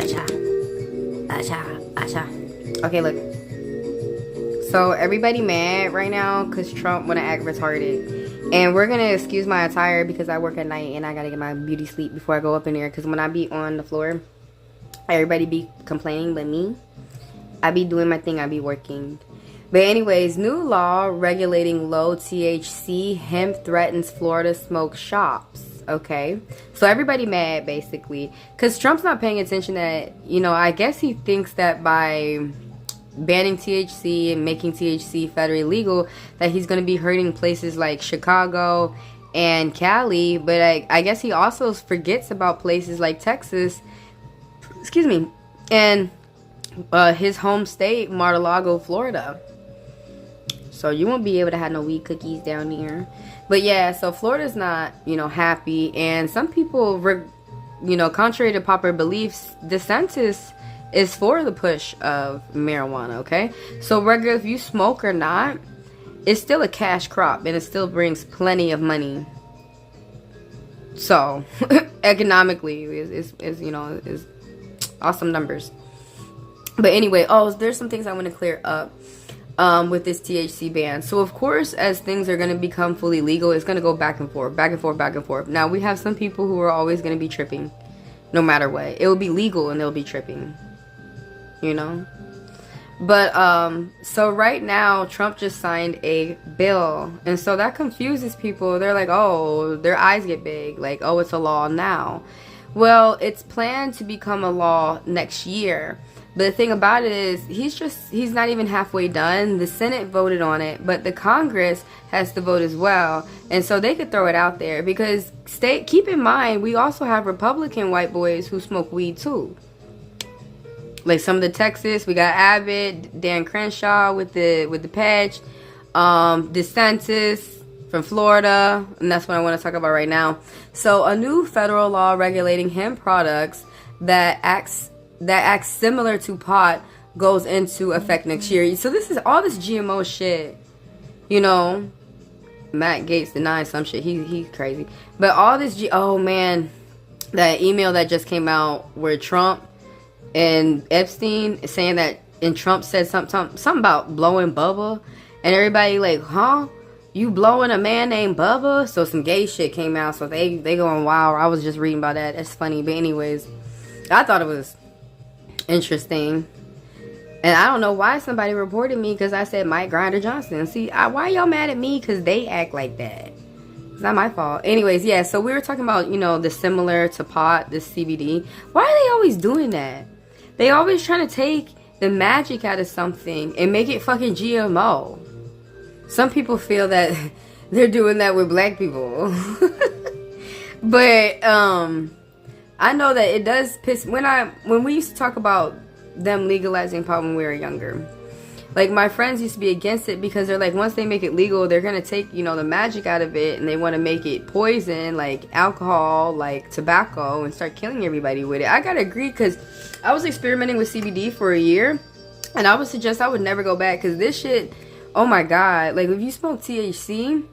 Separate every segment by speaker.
Speaker 1: Acha. Acha. Acha. Okay, look. So everybody mad right now because Trump want to act retarded. And we're going to excuse my attire because I work at night and I got to get my beauty sleep before I go up in there. Because when I be on the floor, everybody be complaining, but me, I be doing my thing. I be working. But anyways, new law regulating low THC hemp threatens Florida smoke shops. Okay, so everybody mad basically because Trump's not paying attention that, you know, I guess he thinks that by banning THC and making THC federally legal that he's going to be hurting places like Chicago and Cali. But I guess he also forgets about places like Texas, excuse me, and his home state, Mar-a-Lago, Florida. So you won't be able to have no weed cookies down there. But yeah, so Florida's not, you know, happy. And some people, you know, contrary to popular beliefs, DeSantis is for the push of marijuana, okay? So regular, if you smoke or not, it's still a cash crop. And it still brings plenty of money. So, economically, is you know, is awesome numbers. But anyway, there's some things I want to clear up. With this THC ban. So of course, as things are going to become fully legal, it's going to go back and forth, back and forth, back and forth. Now we have some people who are always going to be tripping no matter what. It will be legal and they'll be tripping, you know. But so right now Trump just signed a bill, and so that confuses people. They're like, oh, their eyes get big, like, oh, it's a law now. Well, it's planned to become a law next year. But the thing about it is, he's not even halfway done. The Senate voted on it, but the Congress has to vote as well. And so they could throw it out there because keep in mind, we also have Republican white boys who smoke weed too. Like some of the Texas, we got Abbott, Dan Crenshaw with the patch, DeSantis from Florida, and that's what I want to talk about right now. So a new federal law regulating hemp products that acts similar to pot goes into effect next year. So this is all this GMO shit. You know, Matt Gaetz denied some shit. He's crazy. But all this oh man, that email that just came out where Trump and Epstein is saying that, and Trump said something about blowing Bubba, and everybody like, huh? You blowing a man named Bubba? So some gay shit came out. So they going wild. I was just reading about that. That's funny. But anyways, I thought it was interesting, and I don't know why somebody reported me because I said Mike Grinder Johnson. See, why y'all mad at me? Because they act like that. It's not my fault. Anyways, yeah, so we were talking about, you know, the similar to pot, the CBD. Why are they always doing that? They always trying to take the magic out of something and make it fucking GMO. Some people feel that they're doing that with black people. But I know that it does piss when we used to talk about them legalizing pot when we were younger. Like, my friends used to be against it because they're like, once they make it legal, they're gonna take, you know, the magic out of it, and they want to make it poison, like alcohol, like tobacco, and start killing everybody with it. I gotta agree, because I was experimenting with CBD for a year, and I would suggest I would never go back, because this shit, oh my god, like, if you smoke THC,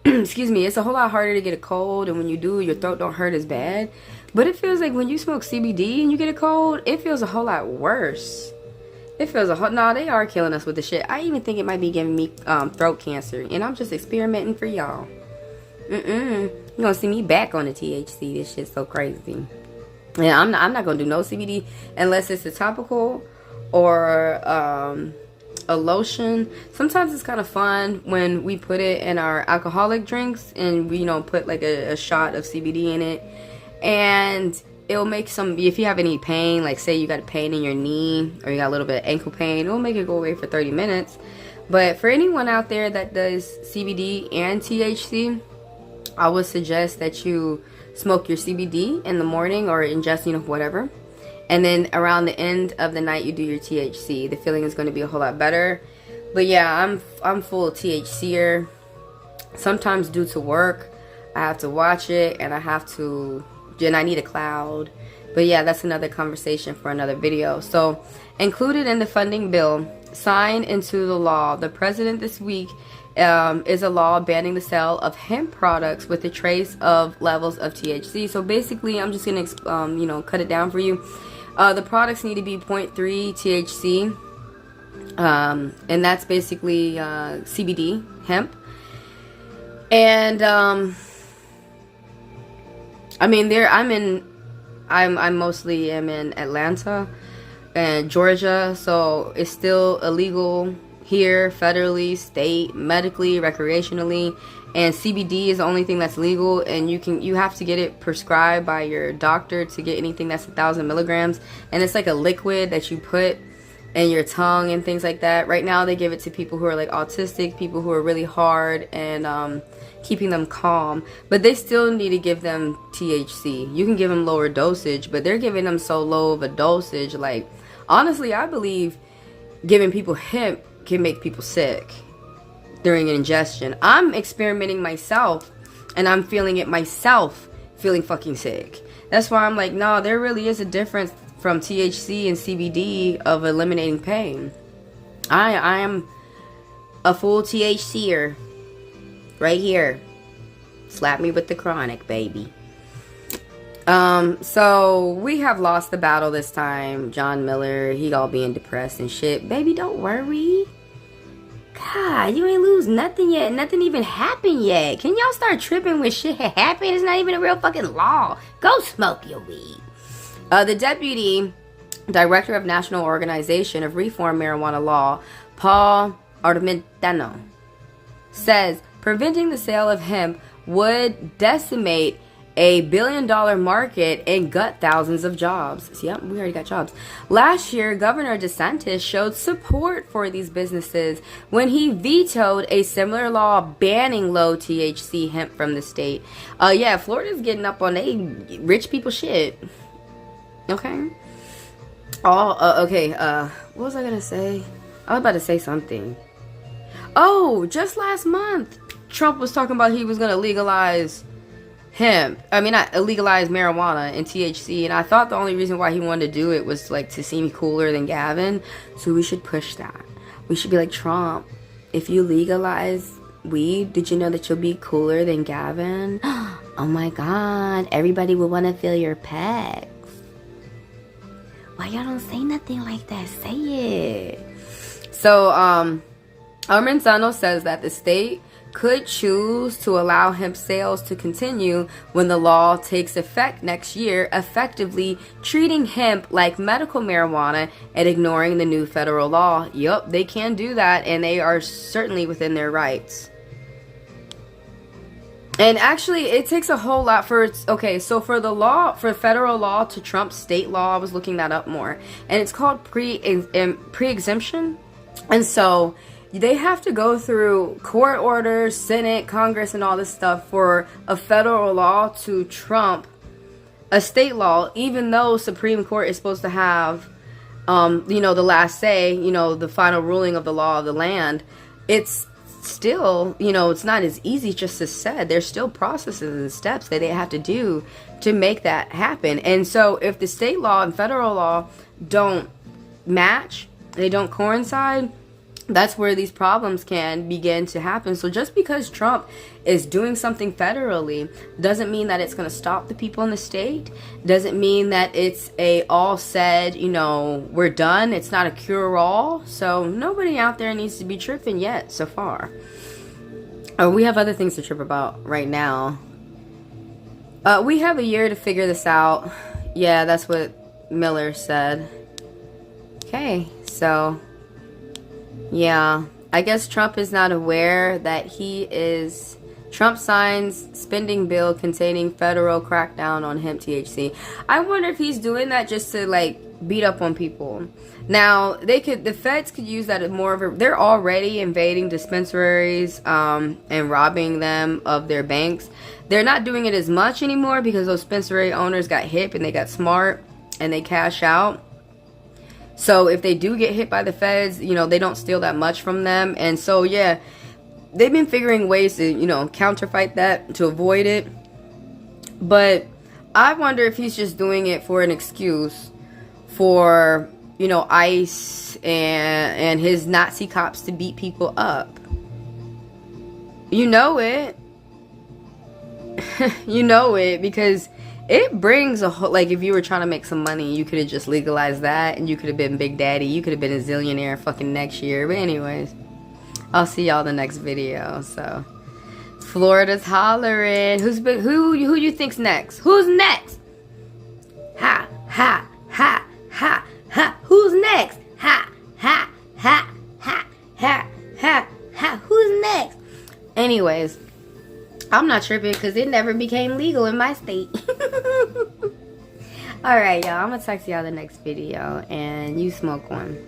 Speaker 1: excuse me, it's a whole lot harder to get a cold, and when you do, your throat don't hurt as bad. But it feels like when you smoke CBD and you get a cold, it feels a whole lot worse. It feels no, they are killing us with the shit. I even think it might be giving me throat cancer, and I'm just experimenting for y'all. You're gonna see me back on the THC. This shit's so crazy. Yeah, I'm not gonna do no CBD unless it's a topical or a lotion. Sometimes it's kind of fun when we put it in our alcoholic drinks and we, you know, put like a shot of CBD in it, and it'll make if you have any pain, like say you got a pain in your knee or you got a little bit of ankle pain, it'll make it go away for 30 minutes. But for anyone out there that does CBD and THC, I would suggest that you smoke your CBD in the morning or ingest, you know, whatever. And then around the end of the night, you do your THC. The feeling is going to be a whole lot better. But yeah, I'm full THCer. Sometimes due to work, I have to watch it, and I need a cloud. But yeah, that's another conversation for another video. So, included in the funding bill, signed into the law, the president this week is a law banning the sale of hemp products with a trace of levels of THC. So basically, I'm just gonna cut it down for you. The products need to be 0.3 THC. And that's basically CBD, hemp. And I mean, I'm mostly am in Atlanta and Georgia, so it's still illegal here federally, state, medically, recreationally, and CBD is the only thing that's legal, and you have to get it prescribed by your doctor to get anything that's 1,000 milligrams, and it's like a liquid that you put in your tongue and things like that. Right now they give it to people who are like autistic, people who are really hard, and keeping them calm, but they still need to give them THC. You can give them lower dosage, but they're giving them so low of a dosage. Like, honestly, I believe giving people hemp can make people sick during an ingestion. I'm experimenting myself, and I'm feeling it myself, feeling fucking sick. That's why I'm like, no, there really is a difference from THC and CBD of eliminating pain. I am a full THCer right here. Slap me with the chronic, baby. So we have lost the battle this time. John Miller, he all being depressed and shit. Baby, don't worry. God, you ain't lose nothing yet. Nothing even happened yet. Can y'all start tripping when shit happened? It's not even a real fucking law. Go smoke your weed. The Deputy Director of National Organization of Reform Marijuana Law, Paul Armentano, says preventing the sale of hemp would decimate $1 billion market and gut thousands of jobs. Yep, we already got jobs. Last year, Governor DeSantis showed support for these businesses when he vetoed a similar law banning low THC hemp from the state. Yeah, Florida's getting up on rich people shit. Okay. Okay. What was I gonna say? I was about to say something. Oh, just last month, Trump was talking about he was gonna legalize hemp. I mean, not legalize marijuana and THC, and I thought the only reason why he wanted to do it was like to seem cooler than Gavin. So we should push that. We should be like, Trump, if you legalize weed, did you know that you'll be cooler than Gavin? Oh my God, everybody will want to feel your pecs. Why y'all don't say nothing like that? Say it. So, Armenzano says that the state could choose to allow hemp sales to continue when the law takes effect next year, effectively treating hemp like medical marijuana and ignoring the new federal law. Yup, they can do that, and they are certainly within their rights. And actually, it takes a whole lot for, okay, so for the law, for federal law to trump state law, I was looking that up more, and it's called pre-exemption, and so they have to go through court orders, Senate, Congress, and all this stuff for a federal law to trump a state law, even though Supreme Court is supposed to have, you know, the last say, you know, the final ruling of the law of the land. It's still, you know, it's not as easy just as said. There's still processes and steps that they have to do to make that happen. And so if the state law and federal law don't match, they don't coincide, that's where these problems can begin to happen. So just because Trump is doing something federally doesn't mean that it's going to stop the people in the state. Doesn't mean that it's a all said, you know, we're done. It's not a cure-all. So nobody out there needs to be tripping yet so far. We have other things to trip about right now. We have a year to figure this out. Yeah, that's what Miller said. Okay, so yeah, I guess Trump is not aware that Trump signs spending bill containing federal crackdown on hemp THC. I wonder if he's doing that just to like beat up on people. Now, the feds could use that as more of a, they're already invading dispensaries and robbing them of their banks. They're not doing it as much anymore because those dispensary owners got hip and they got smart and they cash out. So if they do get hit by the feds, you know, they don't steal that much from them. And so, yeah, they've been figuring ways to, you know, counterfight that, to avoid it. But I wonder if he's just doing it for an excuse for, you know, ICE and his Nazi cops to beat people up. You know it. You know it, because it brings a whole, like, if you were trying to make some money, you could have just legalized that, and you could have been Big Daddy. You could have been a zillionaire fucking next year. But anyways, I'll see y'all in the next video. So, Florida's hollering. Who you think's next? Who's next? Ha, ha, ha, ha, ha. Who's next? Ha, ha, ha, ha, ha, ha, ha. Who's next? Anyways, I'm not tripping because it never became legal in my state. Alright, y'all. I'm going to talk to y'all in the next video. And you smoke one.